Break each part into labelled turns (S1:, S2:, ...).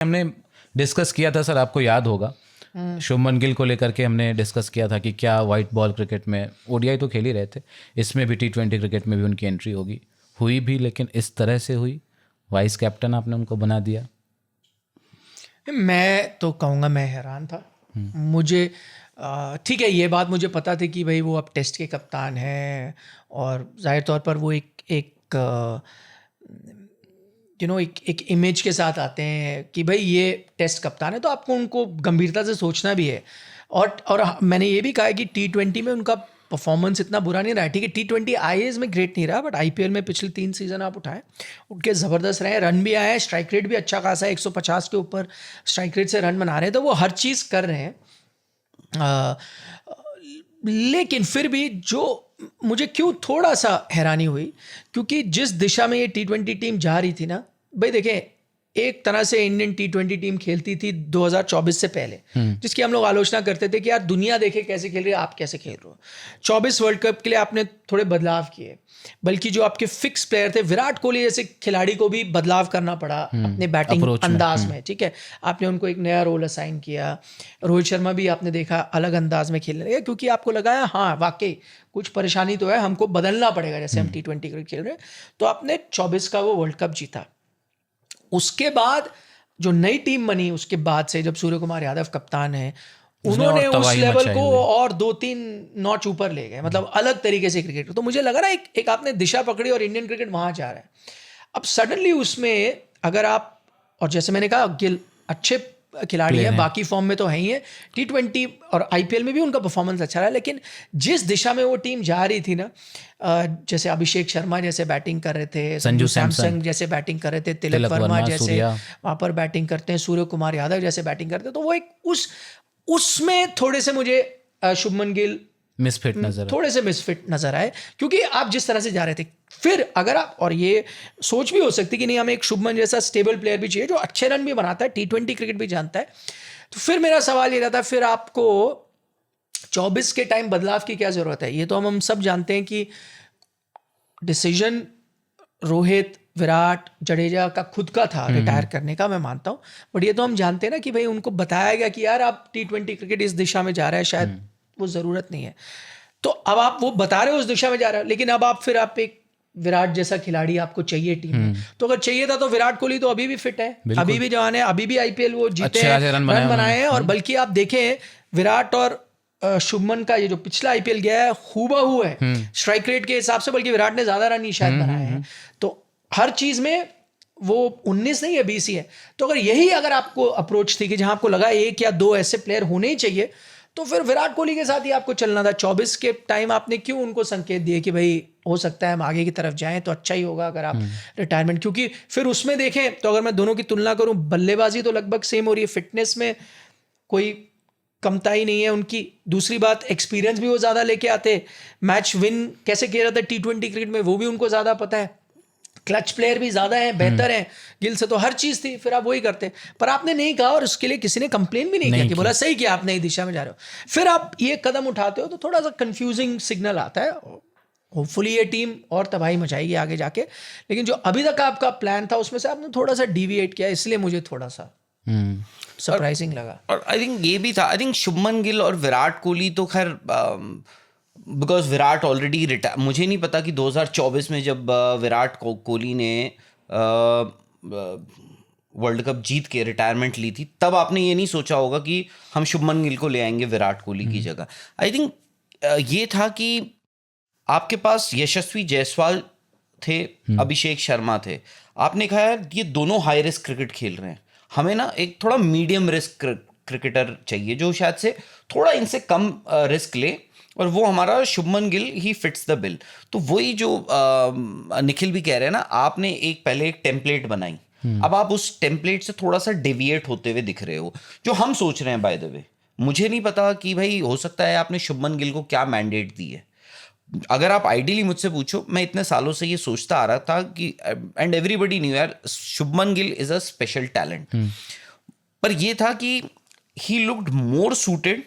S1: हमने डिस्कस किया था सर, आपको याद होगा, शुभमन गिल को लेकर के हमने डिस्कस किया था कि क्या वाइट बॉल क्रिकेट में, ओडीआई तो खेल ही रहे थे, इसमें भी टी20 क्रिकेट में भी उनकी एंट्री होगी, हुई भी, लेकिन इस तरह से हुई, वाइस कैप्टन आपने उनको बना दिया।
S2: मैं तो कहूँगा मैं हैरान था। मुझे ठीक है, ये बात मुझे पता थी कि भाई वो अब टेस्ट के कप्तान हैं और जाहिर तौर पर वो एक एक इमेज के साथ आते हैं कि भाई ये टेस्ट कप्तान है, तो आपको उनको गंभीरता से सोचना भी है। और मैंने ये भी कहा है कि टी20 में उनका परफॉर्मेंस इतना बुरा नहीं रहा है। ठीक है, टी20 आईएएस में ग्रेट नहीं रहा, बट आईपीएल में पिछले 3 सीज़न आप उठाएं, उनके ज़बरदस्त रहे, रन भी आए हैं, स्ट्राइक रेट भी अच्छा खासा है, 150 के ऊपर स्ट्राइक रेट से रन बना रहे हैं, तो वो हर चीज़ कर रहे हैं। लेकिन फिर भी जो मुझे क्यों थोड़ा सा हैरानी हुई, क्योंकि जिस दिशा में ये टी20 टीम जा रही थी ना, भाई देखें, एक तरह से इंडियन टी20 टीम खेलती थी 2024 से पहले, जिसकी हम लोग आलोचना करते थे कि यार दुनिया देखे कैसे खेल रही है, आप कैसे खेल रहे हो। 24 वर्ल्ड कप के लिए आपने थोड़े बदलाव किए, बल्कि जो आपके फिक्स प्लेयर थे, विराट कोहली जैसे खिलाड़ी को भी बदलाव करना पड़ा अपने बैटिंग अंदाज में। ठीक है, आपने उनको एक नया रोल असाइन किया। रोहित शर्मा भी आपने देखा अलग अंदाज में खेलने लगे, क्योंकि आपको लगा हाँ वाकई कुछ परेशानी तो है, हमको बदलना पड़ेगा जैसे हम टी20 क्रिकेट खेल रहे हैं। तो आपने 24 का वो वर्ल्ड कप जीता। उसके बाद जो नई टीम बनी, उसके बाद से जब सूर्य कुमार यादव कप्तान है, उन्होंने उस लेवल को और 2-3 नॉच ऊपर ले गए, मतलब अलग तरीके से क्रिकेट। तो मुझे लगा ना एक आपने दिशा पकड़ी और इंडियन क्रिकेट वहां जा रहा है। अब सडनली उसमें अगर आप, और जैसे मैंने कहा गिल अच्छे खिलाड़ी है, बाकी फॉर्म में तो है ही है, टी20 और आईपीएल में भी उनका परफॉर्मेंस अच्छा रहा, लेकिन जिस दिशा में वो टीम जा रही थी ना, जैसे अभिषेक शर्मा जैसे बैटिंग कर रहे थे, संजू सैमसन जैसे बैटिंग कर रहे थे, तिलक वर्मा जैसे वहाँ पर बैटिंग करते हैं, सूर्य कुमार यादव जैसे बैटिंग करते हैं, तो वो एक उसमें थोड़े से मुझे शुभमन गिल थोड़े से मिसफिट नजर आए, क्योंकि आप जिस तरह से जा रहे थे। फिर अगर आप, और ये सोच भी हो सकती कि नहीं, हमें एक शुभमन जैसा स्टेबल प्लेयर भी चाहिए जो अच्छे रन भी बनाता है, टी20 क्रिकेट भी जानता है, तो फिर मेरा सवाल ये रहता, फिर आपको 24 के टाइम बदलाव की क्या जरूरत है। ये तो हम सब जानते हैं कि डिसीजन रोहित, विराट, जडेजा का खुद का था रिटायर करने का, मैं मानता हूँ, बट ये तो हम जानते हैं ना कि भाई उनको बताया गया कि यार आप टी20 क्रिकेट इस दिशा में जा रहा है, शायद वो ज़रूरत नहीं है। तो अब आप वो बता रहे हो उस दिशा में जा रहा है, लेकिन अब आप एक विराट जैसा खिलाड़ी आपको चाहिए टीम में। तो अगर चाहिए था तो विराट कोहली तो अभी भी फिट है, अभी भी जवान है, अभी भी आईपीएल वो जीते हैं, रन बनाए हैं। और बल्कि आप देखें विराट और शुभमन का ये जो पिछला आईपीएल गया है हूबहू है स्ट्राइक रेट के हिसाब से, बल्कि विराट ने ज्यादा रन ही शायद बनाए हैं। तो हर चीज में वो 19 नहीं है, 20 ही है। तो अगर आपको अप्रोच थी कि जहां आपको लगा 1 या 2 ऐसे प्लेयर होने ही चाहिए, तो फिर विराट कोहली के साथ ही आपको चलना था। 24 के टाइम आपने क्यों उनको संकेत दिए कि भाई हो सकता है हम आगे की तरफ जाएं, तो अच्छा ही होगा अगर आप रिटायरमेंट, क्योंकि फिर उसमें देखें तो अगर मैं दोनों की तुलना करूं, बल्लेबाजी तो लगभग सेम हो रही है, फिटनेस में कोई कमता ही नहीं है उनकी। दूसरी बात, एक्सपीरियंस भी वो ज़्यादा लेके आते, मैच विन कैसे किया जाता है टी20 क्रिकेट में वो भी उनको ज़्यादा पता है, क्लच प्लेयर भी ज़्यादा हैं, बेहतर हैं गिल से, तो हर चीज़ थी। फिर आप वही करते, पर आपने नहीं कहा और उसके लिए किसी ने कंप्लेन भी नहीं किया कि बोला सही किया आपने, नई दिशा में जा रहे हो। फिर आप ये कदम उठाते हो तो थोड़ा सा कंफ्यूजिंग सिग्नल आता है। होपफुली ये टीम और तबाही मचाएगी आगे जाके, लेकिन जो अभी तक आपका प्लान था उसमें से आपने थोड़ा सा डिविएट किया, इसलिए मुझे थोड़ा सा सरप्राइजिंग लगा।
S3: और आई थिंक ये भी था, आई थिंक शुभमन गिल और विराट कोहली तो खैर, बिकॉज विराट ऑलरेडी रिटायर, मुझे नहीं पता कि 2024 में जब विराट कोहली ने वर्ल्ड कप जीत के रिटायरमेंट ली थी, तब आपने ये नहीं सोचा होगा कि हम शुभमन गिल को ले आएंगे विराट कोहली की जगह। आई थिंक ये था कि आपके पास यशस्वी जायसवाल थे, अभिषेक शर्मा थे, आपने कहा यार ये दोनों हाई रिस्क क्रिकेट खेल रहे हैं, हमें ना एक थोड़ा मीडियम रिस्क क्रिकेटर चाहिए जो शायद से थोड़ा इनसे कम रिस्क ले, और वो हमारा Shubman Gill he fits the bill. तो वही जो निखिल भी कह रहे हैं ना, आपने पहले एक टेम्पलेट बनाई, अब आप उस टेम्पलेट से थोड़ा सा डेविएट होते हुए दिख रहे हो, जो हम सोच रहे हैं। बाय द वे मुझे नहीं पता कि भाई हो सकता है आपने शुभमन गिल को क्या मैंडेट दी है। अगर आप आइडियली मुझसे पूछो, मैं इतने सालों से ये सोचता आ रहा था कि, एंड एवरीबडी न्यू यार Shubman Gill is a special talent, पर ये था कि he looked more suited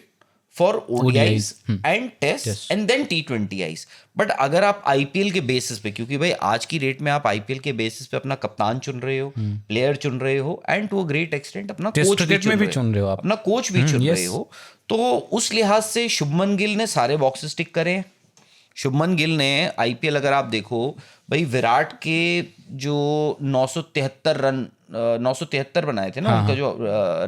S3: for ODIs
S1: ODIs,
S3: and test and then T20Is. But अगर आप IPL के बेसिस पे, क्योंकि भाई आज की डेट में आप IPL के बेसिस पे अपना कप्तान चुन रहे हो, प्लेयर चुन रहे हो, and to a great extent अपना
S1: टेस्ट
S3: कोच
S1: क्रिकेट में भी चुन रहे हो आप,
S3: अपना कोच भी चुन रहे हो, तो उस लिहाज से शुभमन गिल ने सारे बॉक्सेस टिक करे हैं. शुभमन गिल ने IPL अगर आप देखो भाई, विराट के जो 973 बनाए थे ना, उनका जो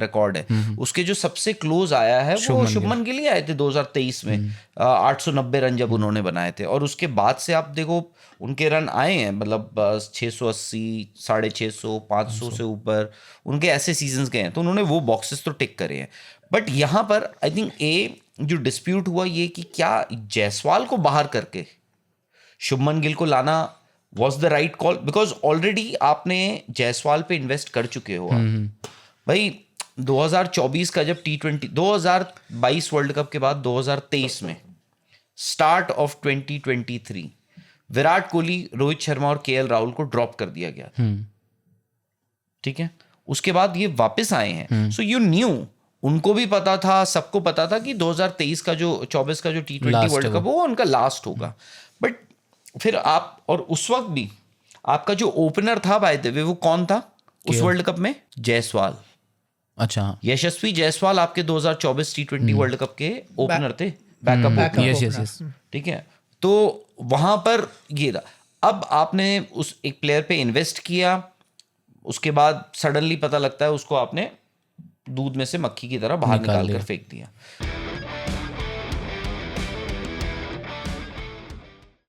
S3: रिकॉर्ड है, उसके जो सबसे क्लोज आया है वो शुभमन गिल ही आए थे 2023 में. 890 रन जब उन्होंने बनाए थे, और उसके बाद से आप देखो उनके रन आए हैं, मतलब 680, 650, 500 से ऊपर उनके ऐसे सीजन्स गए हैं, तो उन्होंने वो बॉक्सेस तो टिक करे हैं. बट यहाँ पर आई थिंक जो डिस्प्यूट हुआ ये कि क्या जायसवाल को बाहर करके शुभमन गिल को लाना was the right call, because already आपने जायसवाल पे इन्वेस्ट कर चुके हो आप. भाई 2024 का जब T20, 2022 वर्ल्ड कप के बाद 2023 में स्टार्ट ऑफ 2023 विराट कोहली, रोहित शर्मा और KL राहुल को ड्रॉप कर दिया गया. ठीक है, उसके बाद ये वापस आए हैं. सो यू न्यू, उनको भी पता था, सबको पता था कि 2023 का जो 24 का जो T20 वर्ल्ड कप वो उनका लास्ट होगा. बट फिर आप, और उस वक्त भी आपका जो ओपनर था बाय द वे, वो कौन था उस वर्ल्ड कप में? जायसवाल.
S1: अच्छा,
S3: यशस्वी जायसवाल आपके 2024 T20 वर्ल्ड कप के ओपनर थे, बैकअप.
S1: यस.
S3: ठीक है, तो वहां पर ये था. अब आपने उस एक प्लेयर पे इन्वेस्ट किया, उसके बाद सडनली पता लगता है उसको आपने दूध में से मक्खी की तरह बाहर निकाल कर फेंक दिया.